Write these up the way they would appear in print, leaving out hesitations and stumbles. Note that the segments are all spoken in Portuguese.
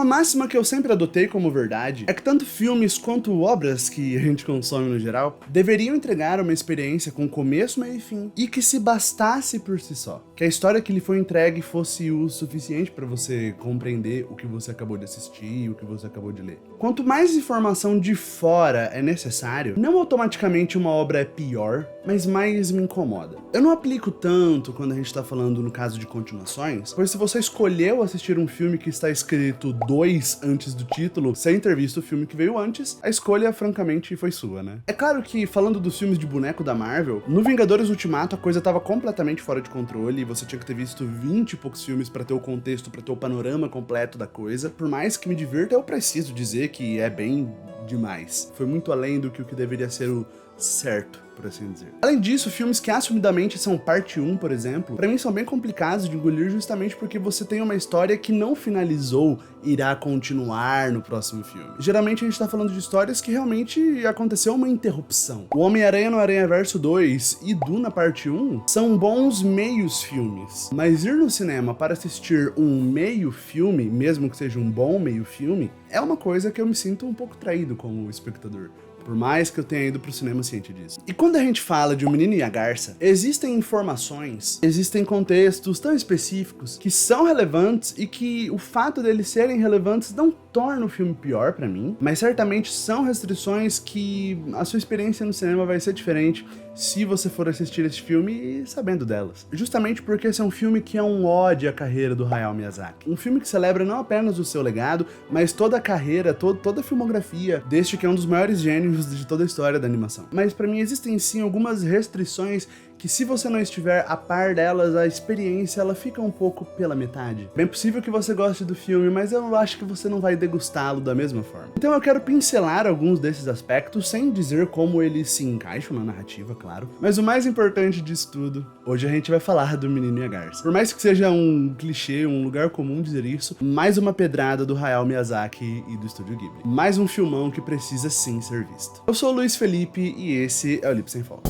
Uma máxima que eu sempre adotei como verdade é que tanto filmes quanto obras que a gente consome no geral deveriam entregar uma experiência com começo, meio e fim, e que se bastasse por si só. Que a história que lhe foi entregue fosse o suficiente para você compreender o que você acabou de assistir e o que você acabou de ler. Quanto mais informação de fora é necessário, não automaticamente uma obra é pior, mas mais me incomoda. Eu não aplico tanto quando a gente tá falando no caso de continuações, pois se você escolheu assistir um filme que está escrito 2 antes do título, sem ter visto o filme que veio antes, a escolha francamente foi sua, né? É claro que, falando dos filmes de boneco da Marvel, no Vingadores Ultimato a coisa tava completamente fora de controle e você tinha que ter visto 20 e poucos filmes pra ter o contexto, pra ter o panorama completo da coisa. Por mais que me divirta, eu preciso dizer que é bem demais. Foi muito além do que o que deveria ser o certo, por assim dizer. Além disso, filmes que assumidamente são parte 1, por exemplo, pra mim são bem complicados de engolir justamente porque você tem uma história que não finalizou e irá continuar no próximo filme. Geralmente a gente tá falando de histórias que realmente aconteceu uma interrupção. O Homem-Aranha no Aranhaverso 2 e Duna parte 1 são bons meios filmes, mas ir no cinema para assistir um meio filme, mesmo que seja um bom meio filme, é uma coisa que eu me sinto um pouco traído como espectador. Por mais que eu tenha ido pro cinema ciente disso. E quando a gente fala de O Menino e a Garça, existem informações, existem contextos tão específicos que são relevantes e que o fato deles serem relevantes não torna o filme pior pra mim, mas certamente são restrições que a sua experiência no cinema vai ser diferente se você for assistir esse filme sabendo delas. Justamente porque esse é um filme que é um ode à carreira do Hayao Miyazaki. Um filme que celebra não apenas o seu legado, mas toda a carreira, toda a filmografia deste que é um dos maiores gênios de toda a história da animação. Mas pra mim existem sim algumas restrições que, se você não estiver a par delas, a experiência ela fica um pouco pela metade. Bem possível que você goste do filme, mas eu acho que você não vai degustá-lo da mesma forma. Então eu quero pincelar alguns desses aspectos, sem dizer como eles se encaixam na narrativa, claro. Mas o mais importante disso tudo, hoje a gente vai falar do Menino e a Garça. Por mais que seja um clichê, um lugar comum dizer isso, mais uma pedrada do Hayao Miyazaki e do Estúdio Ghibli. Mais um filmão que precisa sim ser visto. Eu sou o Luiz Felipe e esse é o Lip Sem Foco.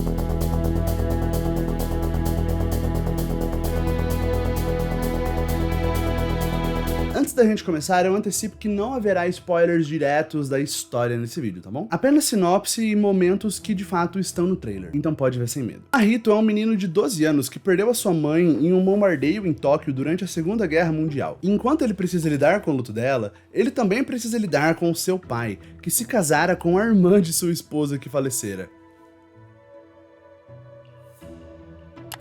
Antes da gente começar, eu antecipo que não haverá spoilers diretos da história nesse vídeo, tá bom? Apenas sinopse e momentos que de fato estão no trailer, então pode ver sem medo. Mahito é um menino de 12 anos que perdeu a sua mãe em um bombardeio em Tóquio durante a Segunda Guerra Mundial. E enquanto ele precisa lidar com o luto dela, ele também precisa lidar com o seu pai, que se casara com a irmã de sua esposa que falecera.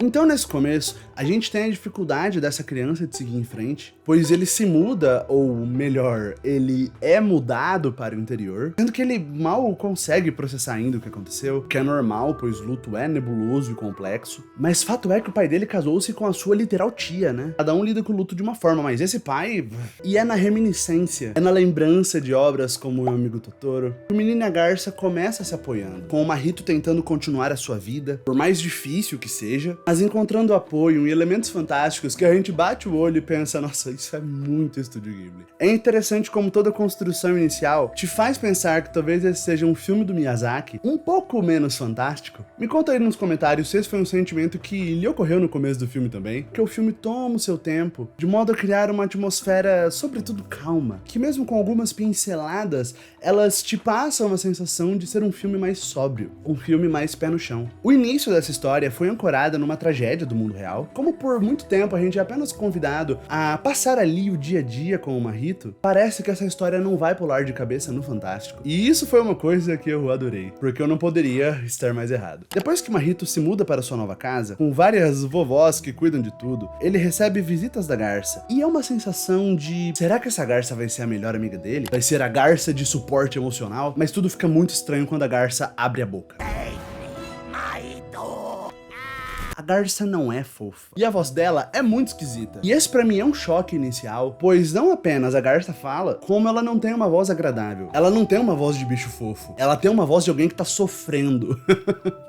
Então, nesse começo, a gente tem a dificuldade dessa criança de seguir em frente, pois ele se muda, ou melhor, ele é mudado para o interior, sendo que ele mal consegue processar ainda o que aconteceu, que é normal, pois luto é nebuloso e complexo, mas fato é que o pai dele casou-se com a sua literal tia, né? Cada um lida com o luto de uma forma, mas esse pai... E é na reminiscência, é na lembrança de obras como O Meu Amigo Totoro, o Menino e a Garça começa se apoiando, com o Mahito tentando continuar a sua vida, por mais difícil que seja, mas encontrando apoio em elementos fantásticos que a gente bate o olho e pensa, nossa, isso é muito Estúdio Ghibli. É interessante como toda a construção inicial te faz pensar que talvez esse seja um filme do Miyazaki um pouco menos fantástico. Me conta aí nos comentários se esse foi um sentimento que lhe ocorreu no começo do filme também, que o filme toma o seu tempo, de modo a criar uma atmosfera, sobretudo calma, que mesmo com algumas pinceladas, elas te passam uma sensação de ser um filme mais sóbrio, um filme mais pé no chão. O início dessa história foi ancorada numa tragédia do mundo real. Como por muito tempo a gente é apenas convidado a passar ali o dia a dia com o Mahito, parece que essa história não vai pular de cabeça no fantástico. E isso foi uma coisa que eu adorei, porque eu não poderia estar mais errado. Depois que Mahito se muda para sua nova casa, com várias vovós que cuidam de tudo, ele recebe visitas da Garça. E é uma sensação de, será que essa Garça vai ser a melhor amiga dele? Vai ser a Garça de suporte emocional? Mas tudo fica muito estranho quando a Garça abre a boca. A Garça não é fofa. E a voz dela é muito esquisita. E esse pra mim é um choque inicial, pois não apenas a Garça fala, como ela não tem uma voz agradável. Ela não tem uma voz de bicho fofo. Ela tem uma voz de alguém que tá sofrendo.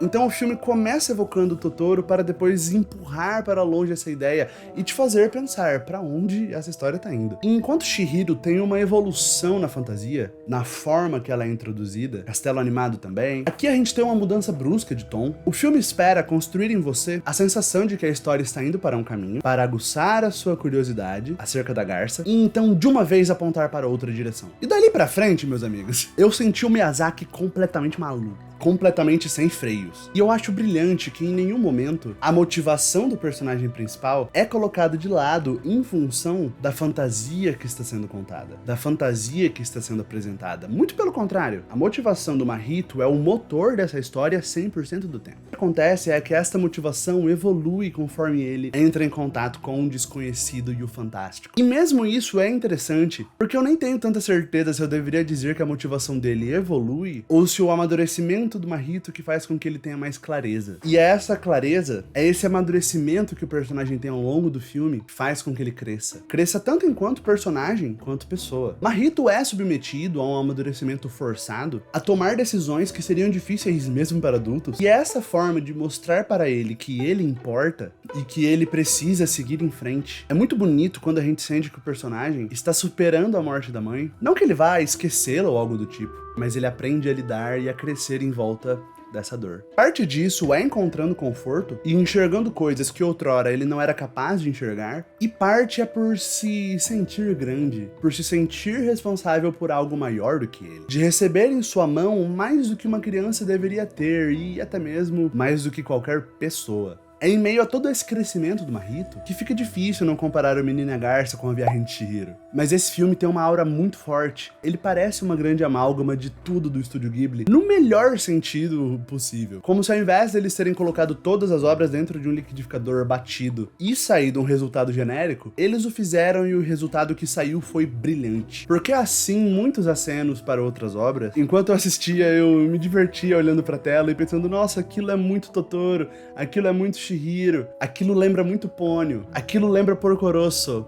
Então o filme começa evocando o Totoro para depois empurrar para longe essa ideia e te fazer pensar pra onde essa história tá indo. E enquanto Chihiro tem uma evolução na fantasia, na forma que ela é introduzida, Castelo Animado também, aqui a gente tem uma mudança brusca de tom. O filme espera construir em você você a sensação de que a história está indo para um caminho, para aguçar a sua curiosidade acerca da garça, e então de uma vez apontar para outra direção. E dali pra frente, meus amigos, eu senti o Miyazaki completamente maluco. Completamente sem freios. E eu acho brilhante que em nenhum momento a motivação do personagem principal é colocada de lado em função da fantasia que está sendo contada, da fantasia que está sendo apresentada. Muito pelo contrário, a motivação do Mahito é o motor dessa história 100% do tempo. O que acontece é que esta motivação evolui conforme ele entra em contato com o desconhecido e o fantástico. E mesmo isso é interessante, porque eu nem tenho tanta certeza se eu deveria dizer que a motivação dele evolui ou se o amadurecimento do Mahito que faz com que ele tenha mais clareza. E essa clareza, é esse amadurecimento que o personagem tem ao longo do filme que faz com que ele cresça. Cresça tanto enquanto personagem quanto pessoa. Mahito é submetido a um amadurecimento forçado, a tomar decisões que seriam difíceis mesmo para adultos. E essa forma de mostrar para ele que ele importa e que ele precisa seguir em frente. É muito bonito quando a gente sente que o personagem está superando a morte da mãe. Não que ele vá esquecê-la ou algo do tipo, mas ele aprende a lidar e a crescer em volta dessa dor. Parte disso é encontrando conforto e enxergando coisas que outrora ele não era capaz de enxergar, e parte é por se sentir grande, por se sentir responsável por algo maior do que ele, de receber em sua mão mais do que uma criança deveria ter e até mesmo mais do que qualquer pessoa. É em meio a todo esse crescimento do Mahito que fica difícil não comparar o Menino e a Garça com a Viagem de Chihiro. Mas esse filme tem uma aura muito forte. Ele parece uma grande amálgama de tudo do Estúdio Ghibli, no melhor sentido possível. Como se ao invés deles terem colocado todas as obras dentro de um liquidificador batido e saído um resultado genérico, eles o fizeram e o resultado que saiu foi brilhante. Porque assim, muitos acenos para outras obras, enquanto eu assistia, eu me divertia olhando pra tela e pensando, nossa, aquilo é muito Totoro, aquilo é muito Chihiro, aquilo lembra muito Ponyo, aquilo lembra Porco Rosso.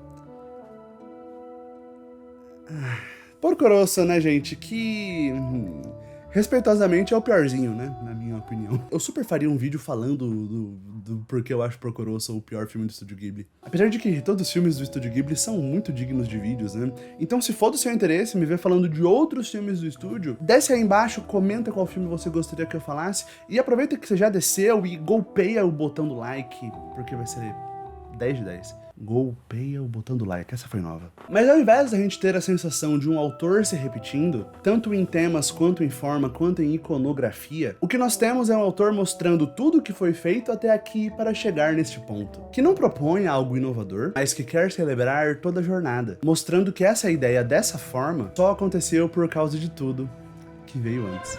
Porco Rosso, né, gente, que respeitosamente é o piorzinho, né, na minha opinião. Eu super faria um vídeo falando do porquê eu acho Porco Rosso o pior filme do Estúdio Ghibli. Apesar de que todos os filmes do Estúdio Ghibli são muito dignos de vídeos, né? Então se for do seu interesse me ver falando de outros filmes do estúdio, desce aí embaixo, comenta qual filme você gostaria que eu falasse, e aproveita que você já desceu e golpeia o botão do like, porque vai ser 10 de 10. Golpeia o botão do like, essa foi nova. Mas ao invés da gente ter a sensação de um autor se repetindo, tanto em temas, quanto em forma, quanto em iconografia, o que nós temos é um autor mostrando tudo o que foi feito até aqui para chegar neste ponto. Que não propõe algo inovador, mas que quer celebrar toda a jornada, mostrando que essa ideia dessa forma só aconteceu por causa de tudo que veio antes.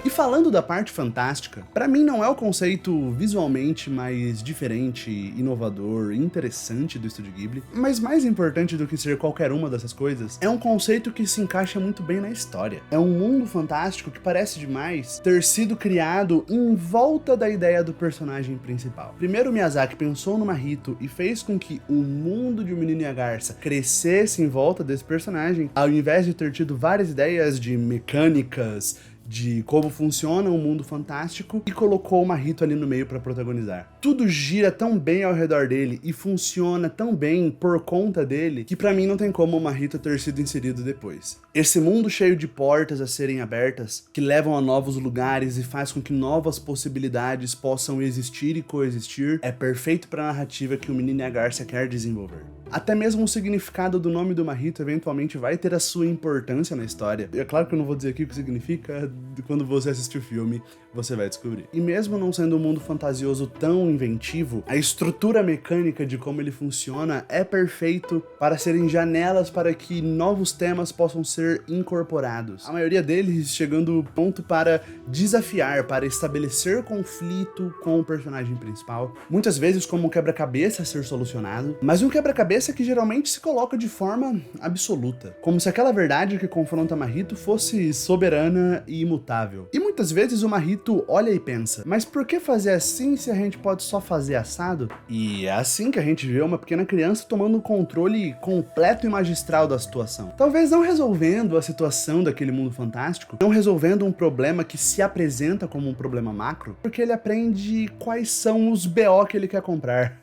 E falando da parte fantástica, pra mim não é o conceito visualmente mais diferente, inovador, interessante do Estúdio Ghibli, mas mais importante do que ser qualquer uma dessas coisas, é um conceito que se encaixa muito bem na história. É um mundo fantástico que parece demais ter sido criado em volta da ideia do personagem principal. Primeiro Miyazaki pensou no Mahito e fez com que o mundo de O Menino e a Garça crescesse em volta desse personagem, ao invés de ter tido várias ideias de mecânicas, de como funciona um mundo fantástico, e colocou o Mahito ali no meio para protagonizar. Tudo gira tão bem ao redor dele e funciona tão bem por conta dele que pra mim não tem como o Mahito ter sido inserido depois. Esse mundo cheio de portas a serem abertas, que levam a novos lugares e faz com que novas possibilidades possam existir e coexistir, é perfeito para a narrativa que o Menino e a Garça quer desenvolver. Até mesmo o significado do nome do Mahito eventualmente vai ter a sua importância na história. É claro que eu não vou dizer aqui o que significa, quando você assistir o filme, você vai descobrir. E mesmo não sendo um mundo fantasioso tão inventivo, a estrutura mecânica de como ele funciona é perfeito para serem janelas para que novos temas possam ser incorporados. A maioria deles chegando ao ponto para desafiar, para estabelecer conflito com o personagem principal. Muitas vezes como um quebra-cabeça a ser solucionado, mas um quebra-cabeça que geralmente se coloca de forma absoluta. Como se aquela verdade que confronta Mahito fosse soberana e imutável. E muitas vezes o Mahito olha e pensa, mas por que fazer assim se a gente pode só fazer assado? E é assim que a gente vê uma pequena criança tomando o controle completo e magistral da situação. Talvez não resolvendo a situação daquele mundo fantástico, não resolvendo um problema que se apresenta como um problema macro, porque ele aprende quais são os BO que ele quer comprar.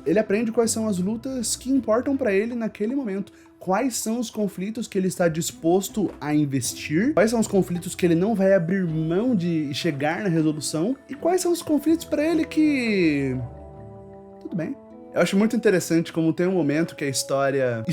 Ele aprende quais são as lutas que importam pra ele naquele momento, quais são os conflitos que ele está disposto a investir, quais são os conflitos que ele não vai abrir mão de chegar na resolução, e quais são os conflitos pra ele que... tudo bem. Eu acho muito interessante como tem um momento que a história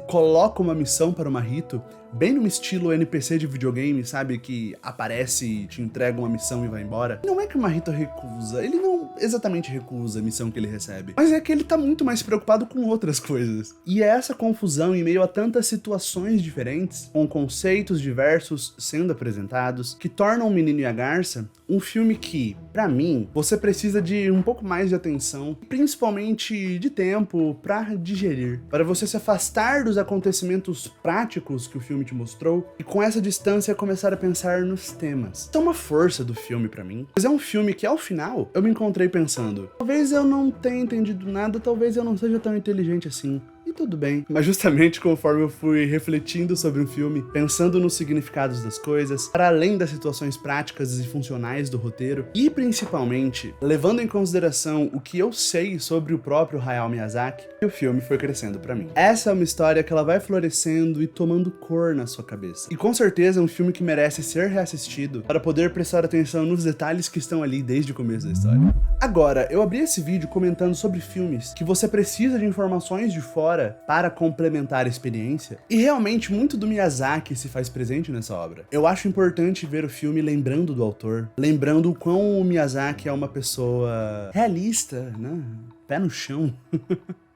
coloca uma missão para o Mahito, bem no estilo NPC de videogame, sabe? Que aparece e te entrega uma missão e vai embora. Não é que o Mahito recusa, ele não exatamente recusa a missão que ele recebe, mas é que ele tá muito mais preocupado com outras coisas. E é essa confusão em meio a tantas situações diferentes, com conceitos diversos sendo apresentados, que tornam O Menino e a Garça um filme que, pra mim, você precisa de um pouco mais de atenção, principalmente de tempo pra digerir, para você se afastar dos acontecimentos práticos que o filme te mostrou e com essa distância começar a pensar nos temas. Isso é uma força do filme pra mim, mas é um filme que ao final eu me encontrei pensando, talvez eu não tenha entendido nada, talvez eu não seja tão inteligente assim. E tudo bem. Mas justamente conforme eu fui refletindo sobre o filme, pensando nos significados das coisas, para além das situações práticas e funcionais do roteiro, e principalmente levando em consideração o que eu sei sobre o próprio Hayao Miyazaki, o filme foi crescendo pra mim. Essa é uma história que ela vai florescendo e tomando cor na sua cabeça. E com certeza é um filme que merece ser reassistido para poder prestar atenção nos detalhes que estão ali desde o começo da história. Agora, eu abri esse vídeo comentando sobre filmes que você precisa de informações de fora para complementar a experiência, e realmente muito do Miyazaki se faz presente nessa obra. Eu acho importante ver o filme lembrando do autor, lembrando o quão o Miyazaki é uma pessoa realista, né? Pé no chão.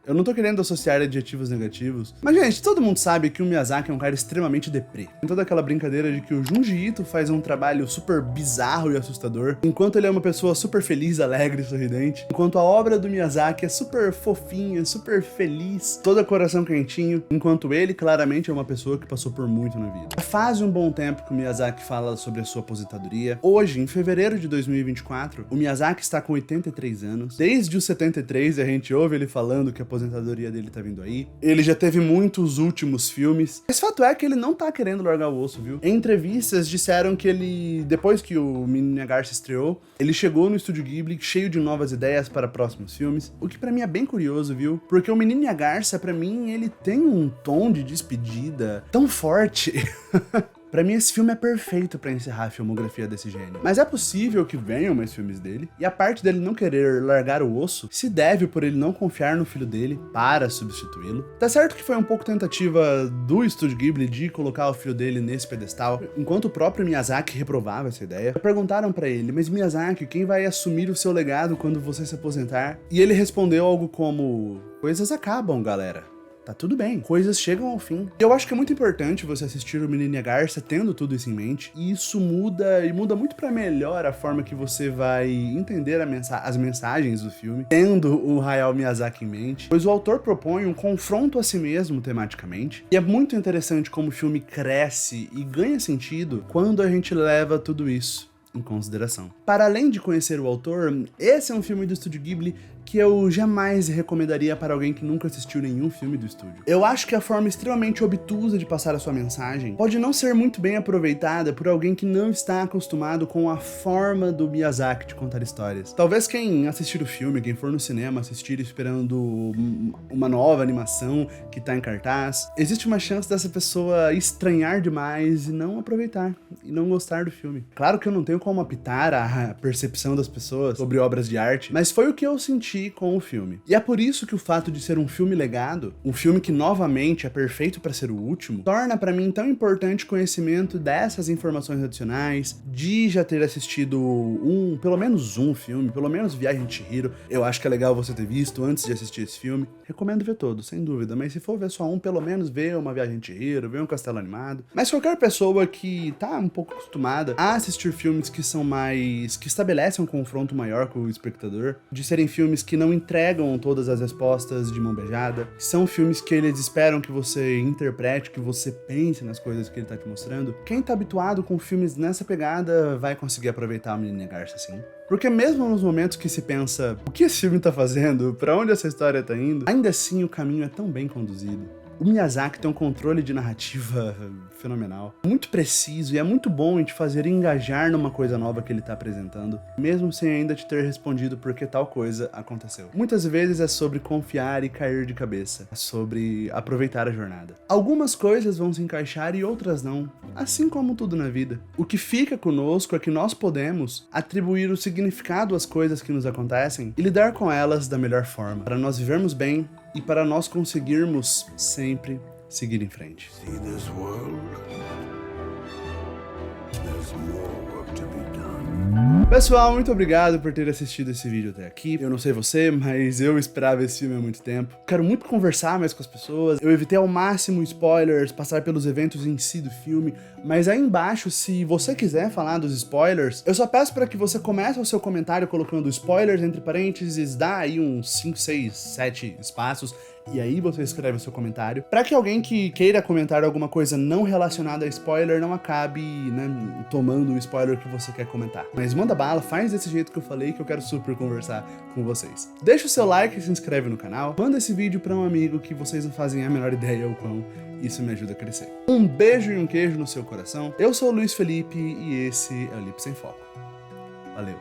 Eu não tô querendo associar adjetivos negativos, mas, gente, todo mundo sabe que o Miyazaki é um cara extremamente deprê. Tem toda aquela brincadeira de que o Junji Ito faz um trabalho super bizarro e assustador, enquanto ele é uma pessoa super feliz, alegre e sorridente, enquanto a obra do Miyazaki é super fofinha, super feliz, toda coração quentinho, enquanto ele claramente é uma pessoa que passou por muito na vida. Faz um bom tempo que o Miyazaki fala sobre a sua aposentadoria. Hoje, em fevereiro de 2024, o Miyazaki está com 83 anos. Desde os 73 a gente ouve ele falando que a aposentadoria dele tá vindo aí. Ele já teve muitos últimos filmes, mas fato é que ele não tá querendo largar o osso, viu? Em entrevistas disseram que ele, depois que o Menino e a Garça estreou, ele chegou no Estúdio Ghibli cheio de novas ideias para próximos filmes, o que pra mim é bem curioso, viu? Porque o Menino e a Garça, pra mim, ele tem um tom de despedida tão forte. Pra mim, esse filme é perfeito pra encerrar a filmografia desse gênio. Mas é possível que venham mais filmes dele, e a parte dele não querer largar o osso se deve por ele não confiar no filho dele para substituí-lo. Tá certo que foi um pouco tentativa do Estúdio Ghibli de colocar o filho dele nesse pedestal, enquanto o próprio Miyazaki reprovava essa ideia. Perguntaram pra ele, mas Miyazaki, quem vai assumir o seu legado quando você se aposentar? E ele respondeu algo como, coisas acabam, galera. Tá tudo bem, coisas chegam ao fim. Eu acho que é muito importante você assistir o Menino e a Garça tendo tudo isso em mente, e isso muda muito pra melhor a forma que você vai entender as mensagens do filme, tendo o Hayao Miyazaki em mente, pois o autor propõe um confronto a si mesmo tematicamente, e é muito interessante como o filme cresce e ganha sentido quando a gente leva tudo isso em consideração. Para além de conhecer o autor, esse é um filme do Estúdio Ghibli que eu jamais recomendaria para alguém que nunca assistiu nenhum filme do estúdio. Eu acho que a forma extremamente obtusa de passar a sua mensagem pode não ser muito bem aproveitada por alguém que não está acostumado com a forma do Miyazaki de contar histórias. Talvez quem assistir o filme, quem for no cinema assistir esperando uma nova animação que tá em cartaz, existe uma chance dessa pessoa estranhar demais e não aproveitar, e não gostar do filme. Claro que eu não tenho como apitar a percepção das pessoas sobre obras de arte, mas foi o que eu senti com o filme. E é por isso que o fato de ser um filme legado, um filme que novamente é perfeito para ser o último, torna para mim tão importante o conhecimento dessas informações adicionais, de já ter assistido pelo menos um filme, pelo menos Viagem de Chihiro. Eu acho que é legal você ter visto antes de assistir esse filme. Recomendo ver todos, sem dúvida, mas se for ver só um, pelo menos ver uma Viagem de Chihiro, ver um Castelo Animado. Mas qualquer pessoa que tá um pouco acostumada a assistir filmes que são que estabelecem um confronto maior com o espectador, de serem filmes que não entregam todas as respostas de mão beijada, são filmes que eles esperam que você interprete, que você pense nas coisas que ele tá te mostrando. Quem tá habituado com filmes nessa pegada vai conseguir aproveitar o Menino e a Garça, sim. Porque mesmo nos momentos que se pensa, o que esse filme tá fazendo, pra onde essa história tá indo, ainda assim o caminho é tão bem conduzido. O Miyazaki tem um controle de narrativa fenomenal, muito preciso, e é muito bom em te fazer engajar numa coisa nova que ele tá apresentando, mesmo sem ainda te ter respondido por que tal coisa aconteceu. Muitas vezes é sobre confiar e cair de cabeça, é sobre aproveitar a jornada. Algumas coisas vão se encaixar e outras não, assim como tudo na vida. O que fica conosco é que nós podemos atribuir o significado às coisas que nos acontecem e lidar com elas da melhor forma, para nós vivermos bem e para nós conseguirmos sempre seguir em frente. See this world? There's more work to be done. Pessoal, muito obrigado por ter assistido esse vídeo até aqui. Eu não sei você, mas eu esperava esse filme há muito tempo. Quero muito conversar mais com as pessoas. Eu evitei ao máximo spoilers, passar pelos eventos em si do filme, mas aí embaixo, se você quiser falar dos spoilers, eu só peço para que você comece o seu comentário colocando spoilers entre parênteses, dá aí uns 5, 6, 7 espaços, e aí você escreve o seu comentário, para que alguém que queira comentar alguma coisa não relacionada a spoiler não acabe, né, tomando o spoiler que você quer comentar. Mas manda bala, faz desse jeito que eu falei, que eu quero super conversar com vocês. Deixa o seu like e se inscreve no canal, manda esse vídeo para um amigo que vocês não fazem a menor ideia o quão isso me ajuda a crescer. Um beijo e um queijo no seu coração. Eu sou o Luiz Felipe e esse é o Lip Sem Foco. Valeu!